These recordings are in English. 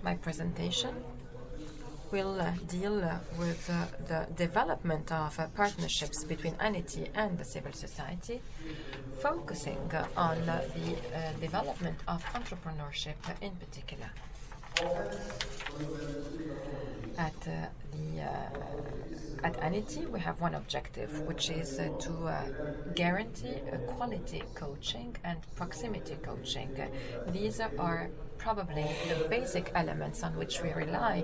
My presentation will deal with the development of partnerships between NET and the civil society, focusing on the development of entrepreneurship in particular. At NET, we have one objective, which is to guarantee quality coaching and proximity coaching. These are probably the basic elements on which we rely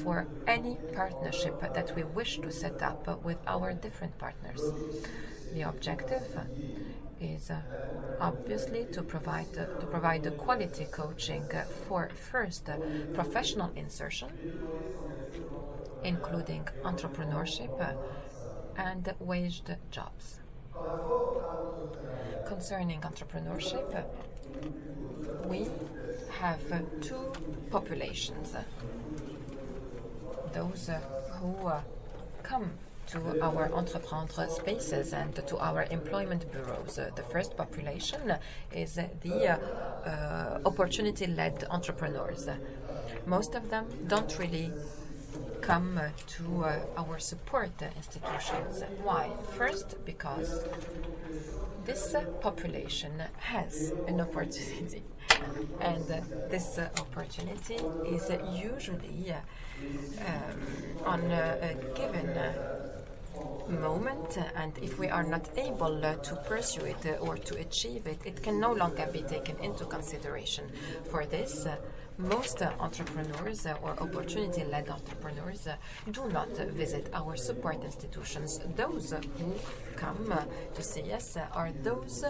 for any partnership that we wish to set up with our different partners. The objective is obviously to provide the quality coaching for first professional insertion, including entrepreneurship and waged jobs. Concerning entrepreneurship, we have two populations. Those who come to our entrepreneur spaces and to our employment bureaus. The first population is the opportunity-led entrepreneurs. Most of them don't really come to our support institutions. Why? First, because this population has an opportunity, and this opportunity is usually on a given moment, and if we are not able to pursue it or to achieve it, it can no longer be taken into consideration. For this, most entrepreneurs or opportunity-led entrepreneurs do not visit our support institutions. Those who come to see us are those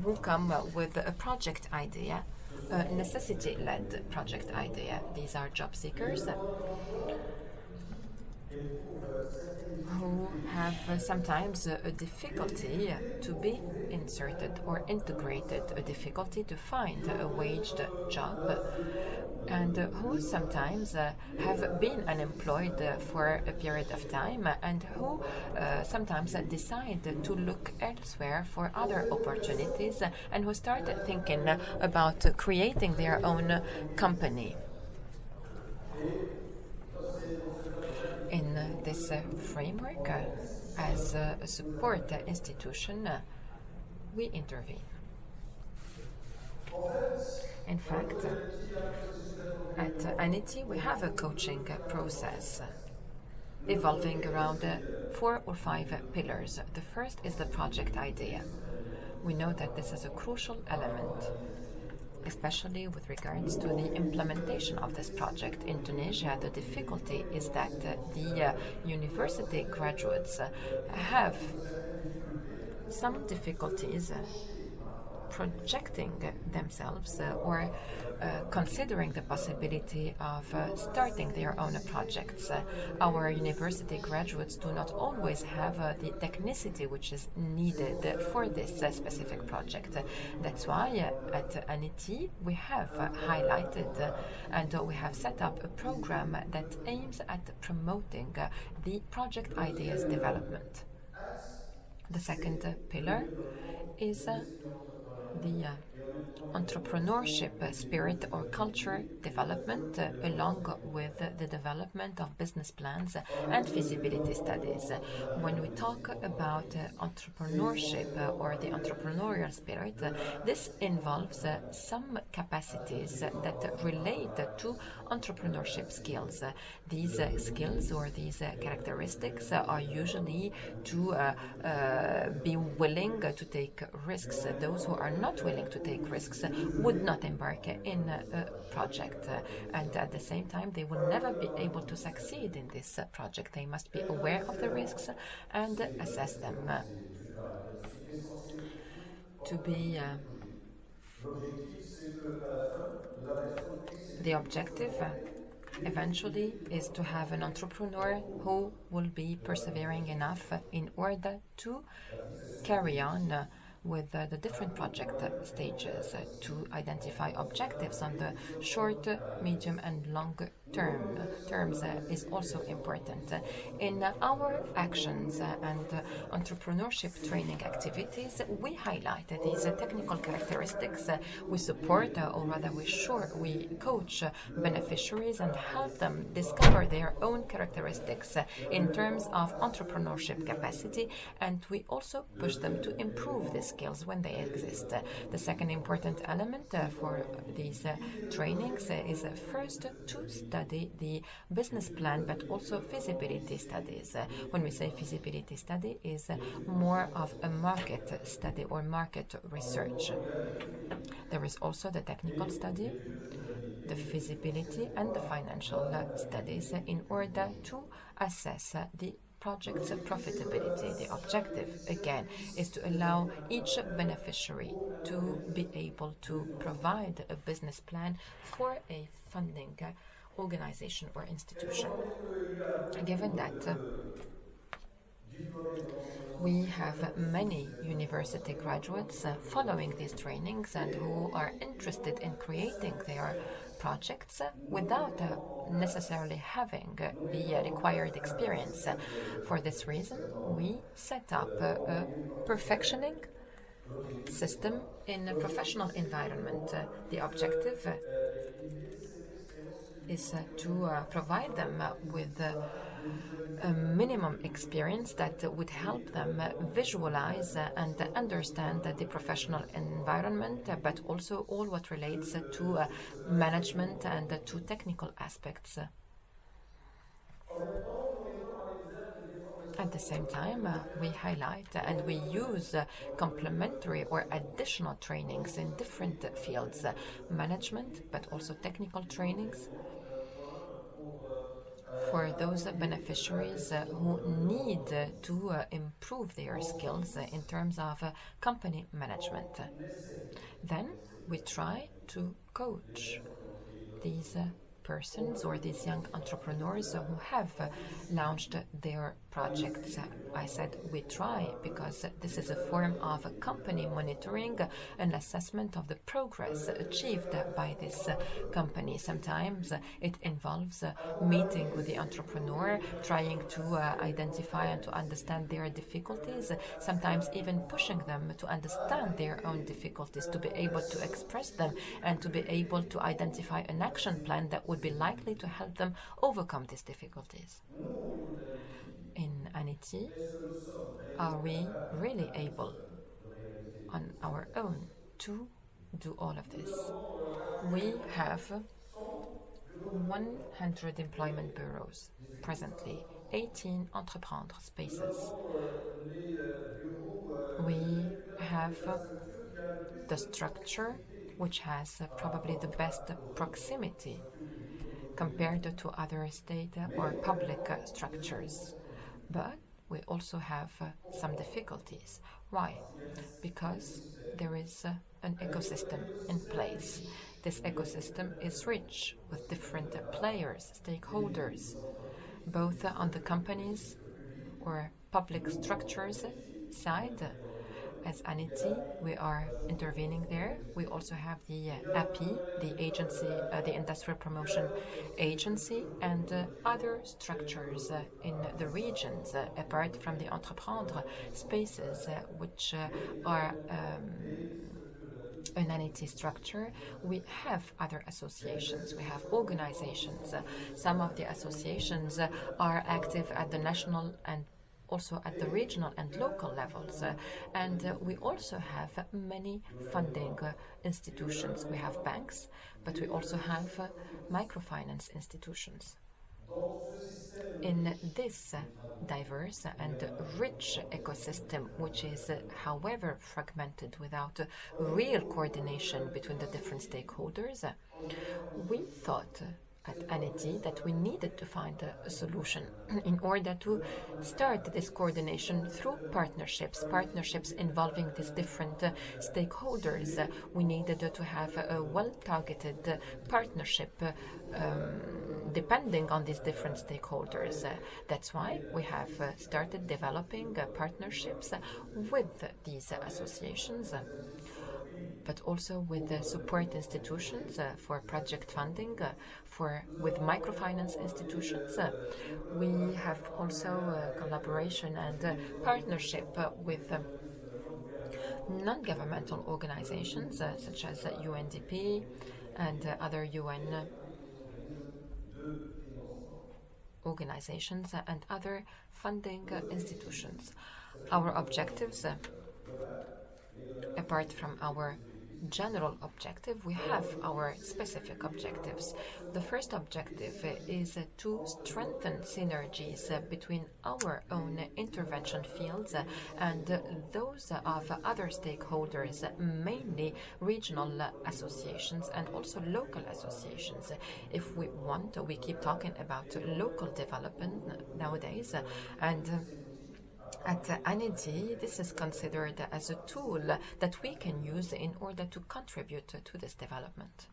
who come with a project idea, a necessity-led project idea. These are job seekers who have sometimes a difficulty to be inserted or integrated, a difficulty to find a waged job, and who sometimes have been unemployed for a period of time, and who sometimes decide to look elsewhere for other opportunities, and who start thinking about creating their own company. In this framework, as a support institution, we intervene. In fact, at NET, we have a coaching process evolving around 4 or 5 pillars. The first is the project idea. We know that this is a crucial element, especially with regards to the implementation of this project. In Tunisia, the difficulty is that the university graduates have some difficulties projecting themselves or considering the possibility of starting their own projects. Our university graduates do not always have the technicity which is needed for this specific project. That's why at NET we have highlighted and we have set up a program that aims at promoting the project ideas development. The second pillar is the entrepreneurship spirit or culture development, along with the development of business plans and feasibility studies. When we talk about entrepreneurship or the entrepreneurial spirit, this involves some capacities that relate to entrepreneurship skills. These skills or these characteristics are usually to be willing to take risks. Those who are not willing to take risks would not embark in a project, and at the same time they will never be able to succeed in this project. They must be aware of the risks and assess them. The objective eventually is to have an entrepreneur who will be persevering enough in order to carry on with the different project stages to identify objectives on the short, medium, and long terms is also important. In our actions and entrepreneurship training activities, we highlight these technical characteristics. We support, or rather we coach beneficiaries and help them discover their own characteristics in terms of entrepreneurship capacity, and we also push them to improve these skills when they exist. The second important element for these trainings is first to study the business plan, but also feasibility studies. When we say feasibility study, is more of a market study or market research. There is also the technical study, the feasibility, and the financial studies in order to assess the project's profitability. The objective, again, is to allow each beneficiary to be able to provide a business plan for a funding organization or institution. Given that we have many university graduates following these trainings and who are interested in creating their projects without necessarily having the required experience. For this reason, we set up a perfectioning system in a professional environment. The objective is to provide them with a minimum experience that would help them visualize and understand the professional environment, but also all what relates to management and to technical aspects. At the same time, we highlight and we use complementary or additional trainings in different fields, management, but also technical trainings for those beneficiaries who need to improve their skills in terms of company management. Then we try to coach these persons or these young entrepreneurs who have launched their projects. I said we try because this is a form of company monitoring, an assessment of the progress achieved by this company. Sometimes it involves meeting with the entrepreneur, trying to identify and to understand their difficulties, sometimes even pushing them to understand their own difficulties, to be able to express them and to be able to identify an action plan that would be likely to help them overcome these difficulties. In Anity, are we really able on our own to do all of this? We have 100 employment bureaus presently, 18 entreprendre spaces. We have the structure which has probably the best proximity compared to other state or public structures. But we also have some difficulties. Why? Because there is an ecosystem in place. This ecosystem is rich with different players, stakeholders, both on the companies or public structures side. As Anity, we are intervening there. We also have the API, the agency, the Industrial Promotion Agency, and other structures in the regions, apart from the entreprendre spaces, which are an Anity structure. We have other associations, we have organizations. Some of the associations are active at the national and also at the regional and local levels. And we also have many funding institutions. We have banks, but we also have microfinance institutions. In this diverse and rich ecosystem, which is, however, fragmented without real coordination between the different stakeholders, we thought at Anity that we needed to find a solution in order to start this coordination through partnerships involving these different stakeholders. We needed to have a well-targeted partnership depending on these different stakeholders. That's why we have started developing partnerships with these associations, but also with the support institutions for project funding, with microfinance institutions. We have also collaboration and partnership with non-governmental organizations such as UNDP and other UN organizations and other funding institutions. Our objectives, apart from our general objective, we have our specific objectives. The first objective is to strengthen synergies between our own intervention fields and those of other stakeholders, mainly regional associations and also local associations. If we want, we keep talking about local development nowadays, and at ANEDI, this is considered as a tool that we can use in order to contribute to this development.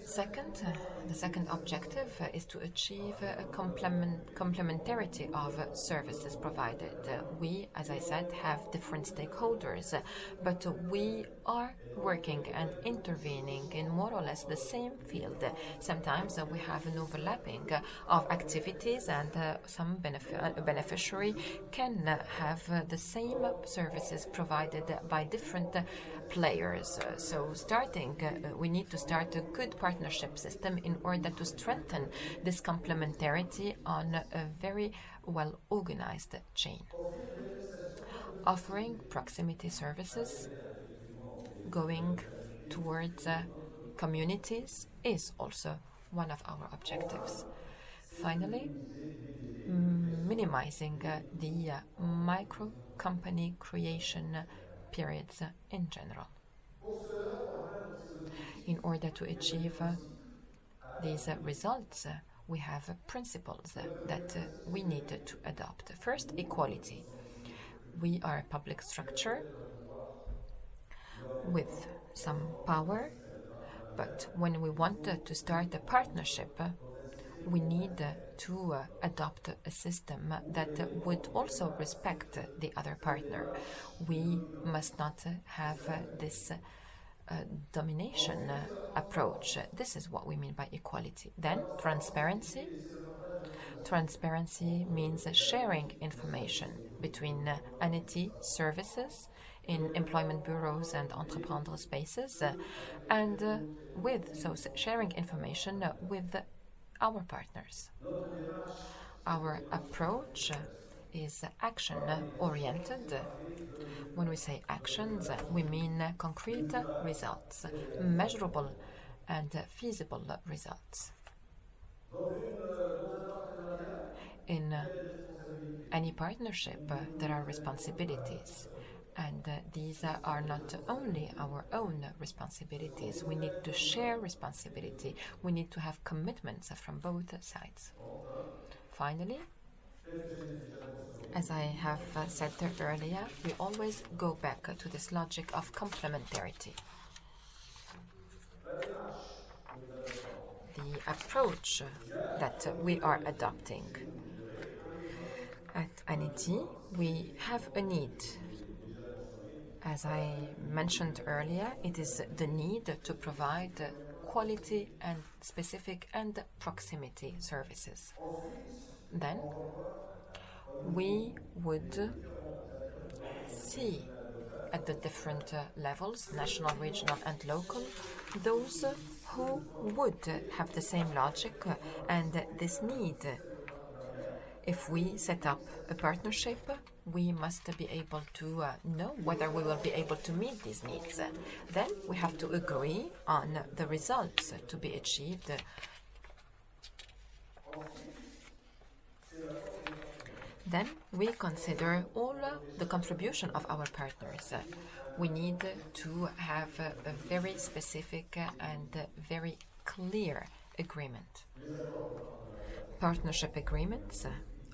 Second, the second objective is to achieve a complementarity of services provided. We, as I said, have different stakeholders, but we are working and intervening in more or less the same field. Sometimes we have an overlapping of activities, and some beneficiary can have the same services provided by different players. So we need to start a good partnership system in order to strengthen this complementarity on a very well organized chain. Offering proximity services going towards communities is also one of our objectives. Finally, minimizing the micro company creation periods in general. In order to achieve these results, we have principles that we need to adopt. First, equality. We are a public structure with some power, but when we want to start a partnership, we need to adopt a system that would also respect the other partner. We must not have this domination approach. This is what we mean by equality. Then, transparency. Transparency means sharing information between ANEDI services in employment bureaus and entrepreneur spaces, and sharing information with our partners. Our approach is action-oriented. When we say actions, we mean concrete results, measurable and feasible results. In any partnership, there are responsibilities, and these are not only our own responsibilities. We need to share responsibility. We need to have commitments from both sides. Finally, as I have said earlier, we always go back to this logic of complementarity. The approach that we are adopting. At ANEDI, we have a need. As I mentioned earlier, it is the need to provide quality and specific and proximity services. Then we would see at the different levels, national, regional and local, those who would have the same logic and this need. If we set up a partnership, we must be able to know whether we will be able to meet these needs. Then we have to agree on the results to be achieved. Then we consider all the contribution of our partners. We need to have a very specific and very clear agreement. Partnership agreements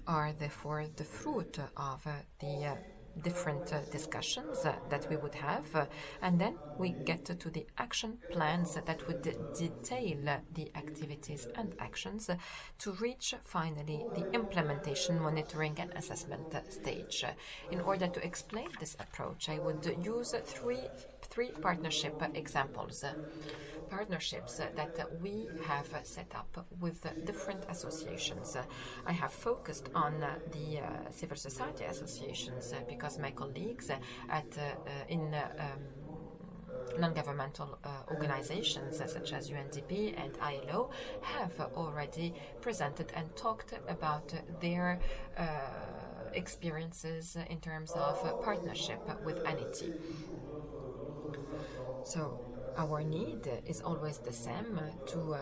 are therefore the fruit of the different discussions that we would have, and then we get to the action plans that would detail the activities and actions to reach finally the implementation, monitoring, and assessment stage. In order to explain this approach, I would use three partnership examples. Partnerships that we have set up with different associations. I have focused on the civil society associations because my colleagues in non-governmental organizations such as UNDP and ILO have already presented and talked about their experiences in terms of partnership with ANETI. So our need is always the same to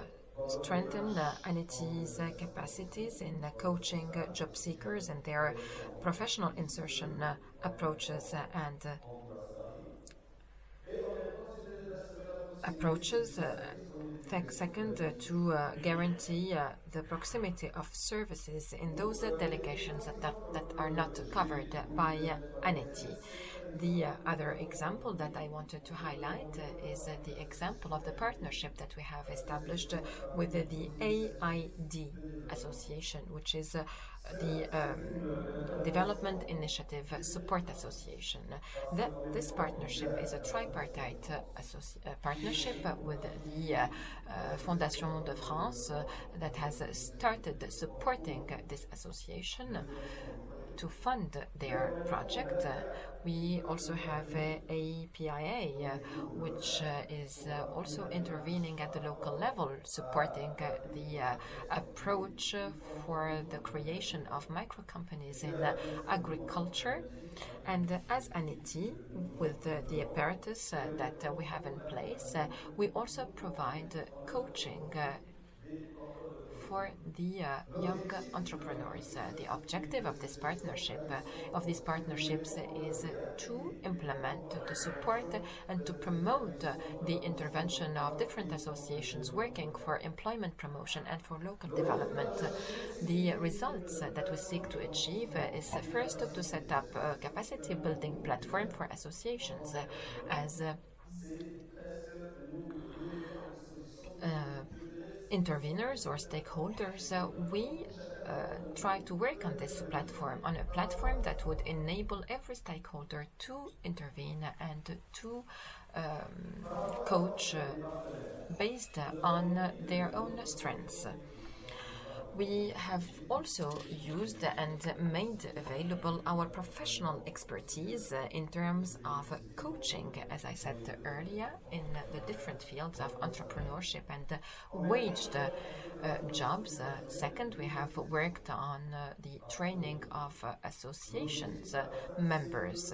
strengthen ANETI's capacities in coaching job seekers and their professional insertion approaches and second, to guarantee the proximity of services in those delegations that are not covered by ANETI. The other example that I wanted to highlight is the example of the partnership that we have established with the AID Association, which is the Development Initiative Support Association. This partnership is a tripartite partnership with the Fondation de France that has started supporting this association to fund their project. We also have a PIA, which is also intervening at the local level, supporting the approach for the creation of micro companies in agriculture. And as ANETI, with the apparatus that we have in place, we also provide coaching for the young entrepreneurs. The objective of this partnership, of these partnerships, is to implement, to support, and to promote the intervention of different associations working for employment promotion and for local development. The results that we seek to achieve is first to set up a capacity building platform for associations as interveners or stakeholders. We try to work on this platform, on a platform that would enable every stakeholder to intervene and to coach based on their own strengths. We have also used and made available our professional expertise in terms of coaching, as I said earlier, in the different fields of entrepreneurship and waged jobs. Second, we have worked on the training of associations members.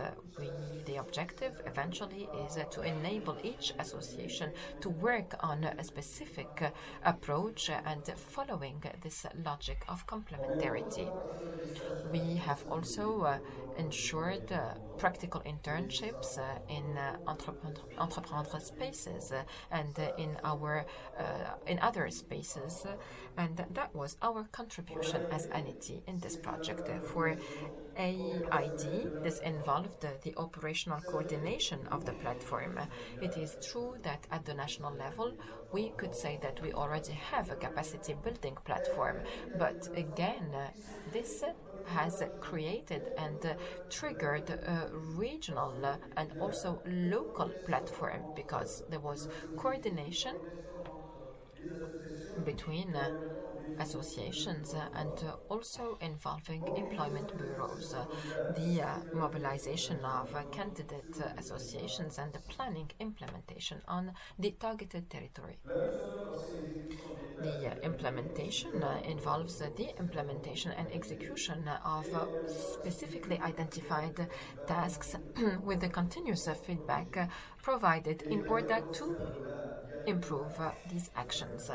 The objective eventually is to enable each association to work on a specific approach and following this logic of complementarity. We have also ensured practical internships in entrepreneur spaces and in other spaces, and that was our contribution as ANETI in this project. For AID, this involved the operational coordination of the platform. It is true that at the national level, we could say that we already have a capacity building platform, but again, this has created and triggered a regional and also local platform because there was coordination between associations and also involving employment bureaus, the mobilization of candidate associations and the planning implementation on the targeted territory. The implementation involves the implementation and execution of specifically identified tasks with the continuous feedback provided in order to improve these actions.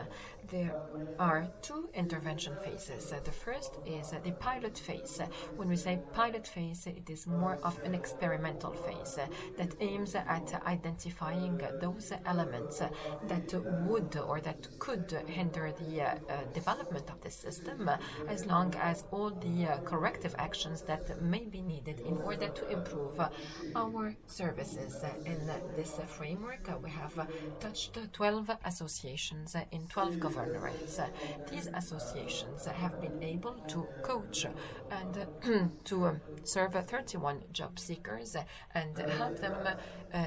There are two intervention phases. The first is the pilot phase. When we say pilot phase, it is more of an experimental phase that aims at identifying those elements that would or that could hinder the development of the system, as long as all the corrective actions that may be needed in order to improve our services. In this framework, we have touched 12 associations in 12 governorates. These associations have been able to coach and to serve 31 job seekers and help them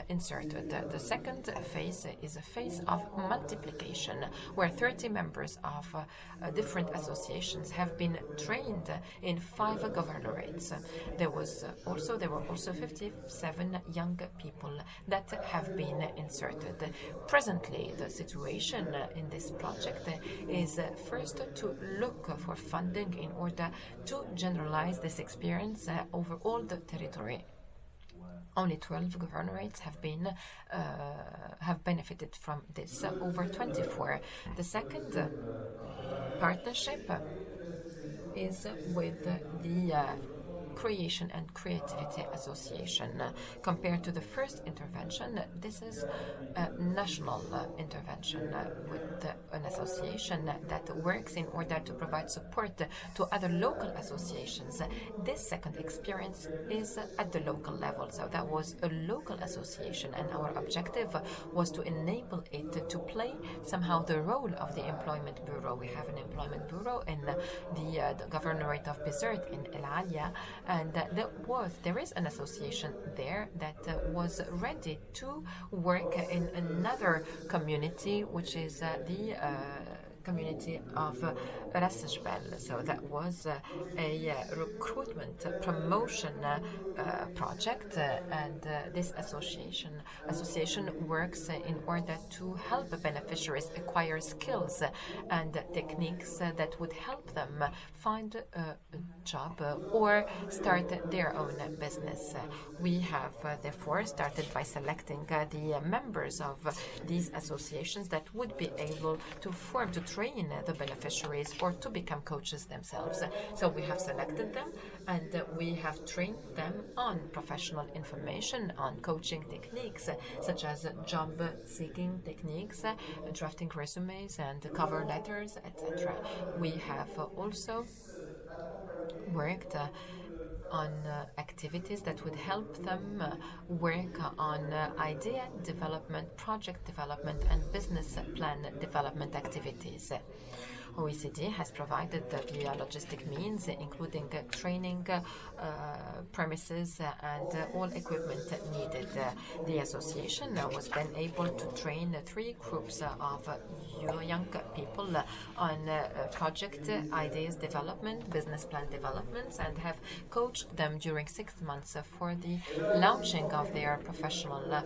inserted. The second phase is a phase of multiplication, where 30 members of different associations have been trained in 5 governorates. There were also 57 young people that have been inserted. Presently, the situation in this project is first to look for funding in order to generalize this experience over all the territory. Only 12 governorates have benefited from this, over 24. The second partnership is with the Creation and Creativity Association. Compared to the first intervention, this is a national intervention with an association that works in order to provide support to other local associations. This second experience is at the local level, so that was a local association, and our objective was to enable it to play somehow the role of the Employment Bureau. We have an Employment Bureau in the Governorate of Bizerte in El Alia, and there is an association there that was ready to work in another community, which is the community of Ras Jbel. So that was a recruitment promotion project, and this association works in order to help beneficiaries acquire skills and techniques that would help them find a job or start their own business. We have therefore started by selecting the members of these associations that would be able to train the beneficiaries or to become coaches themselves. So we have selected them, and we have trained them on professional information, on coaching techniques such as job seeking techniques, drafting resumes and cover letters, etc. We have also worked on activities that would help them work on idea development, project development, and business plan development activities. OECD has provided the logistic means, including training, premises, and all equipment needed. The association was then able to train 3 groups of young people on project ideas development, business plan developments, and have coached them during 6 months for the launching of their professional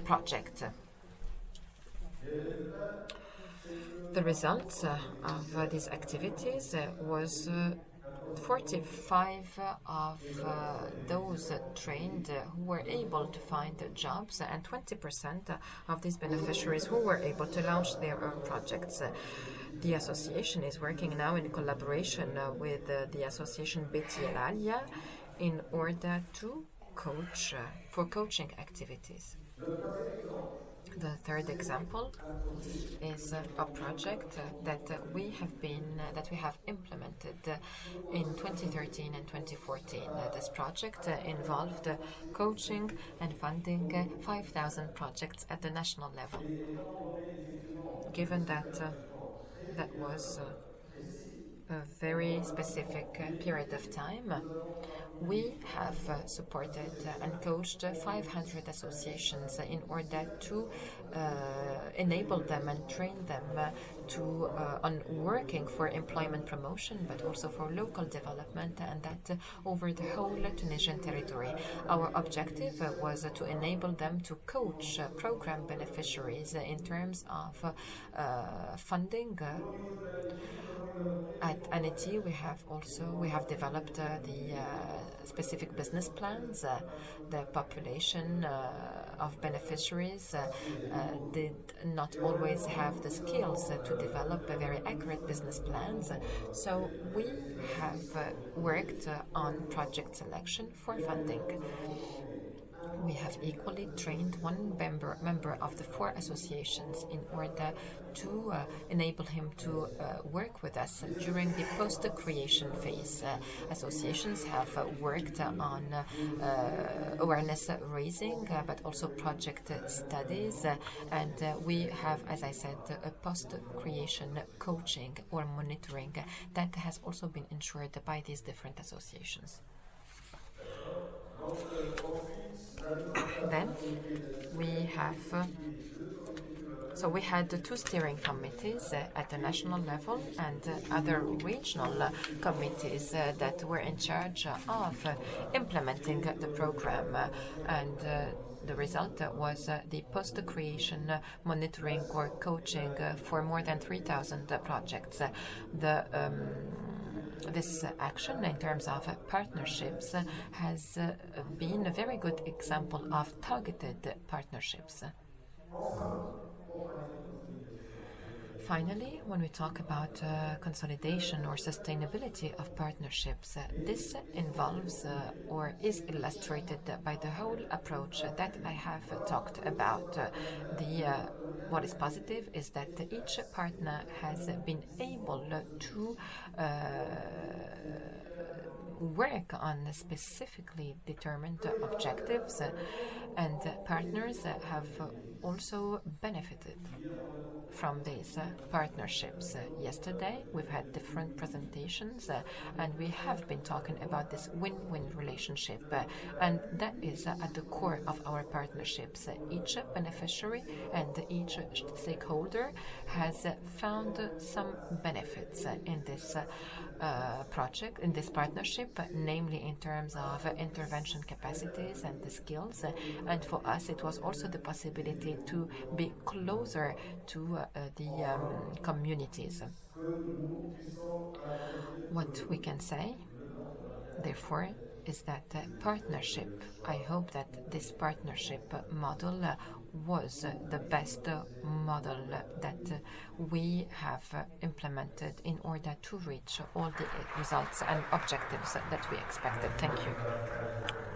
project. The results of these activities was 45 of those trained who were able to find jobs, and 20% of these beneficiaries who were able to launch their own projects. The association is working now in collaboration with the association Beti El Alia in order to coach for coaching activities. The third example is a project that we have implemented in 2013 and 2014. This project involved coaching and funding 5,000 projects at the national level. Given that that was a very specific period of time, we have supported and coached 500 associations in order to enable them and train them on working for employment promotion, but also for local development, and that over the whole Tunisian territory. Our objective was to enable them to coach program beneficiaries in terms of funding. At ANETI, we have developed the specific business plans. The population of beneficiaries did not always have the skills to develop very accurate business plans. So we have worked on project selection for funding. We have equally trained one member of the 4 associations in order to enable him to work with us during the post-creation phase. Associations have worked on awareness raising, but also project studies, and we have, as I said, a post-creation coaching or monitoring that has also been ensured by these different associations. Then we have we had 2 steering committees at the national level and other regional committees that were in charge of implementing the program, and the result was the post-creation monitoring or coaching for more than 3,000 projects. This action in terms of partnerships has been a very good example of targeted partnerships. Finally, when we talk about consolidation or sustainability of partnerships, this involves or is illustrated by the whole approach that I have talked about. What is positive is that each partner has been able to work on specifically determined objectives, and partners have also benefited from these partnerships. Yesterday we've had different presentations and we have been talking about this win-win relationship, and that is at the core of our partnerships. Each beneficiary and each stakeholder has found some benefits in this project, in this partnership, namely in terms of intervention capacities and the skills, and for us it was also the possibility to be closer to the communities. What we can say, therefore, is that partnership, I hope that this partnership model was the best model that we have implemented in order to reach all the results and objectives that we expected. Thank you.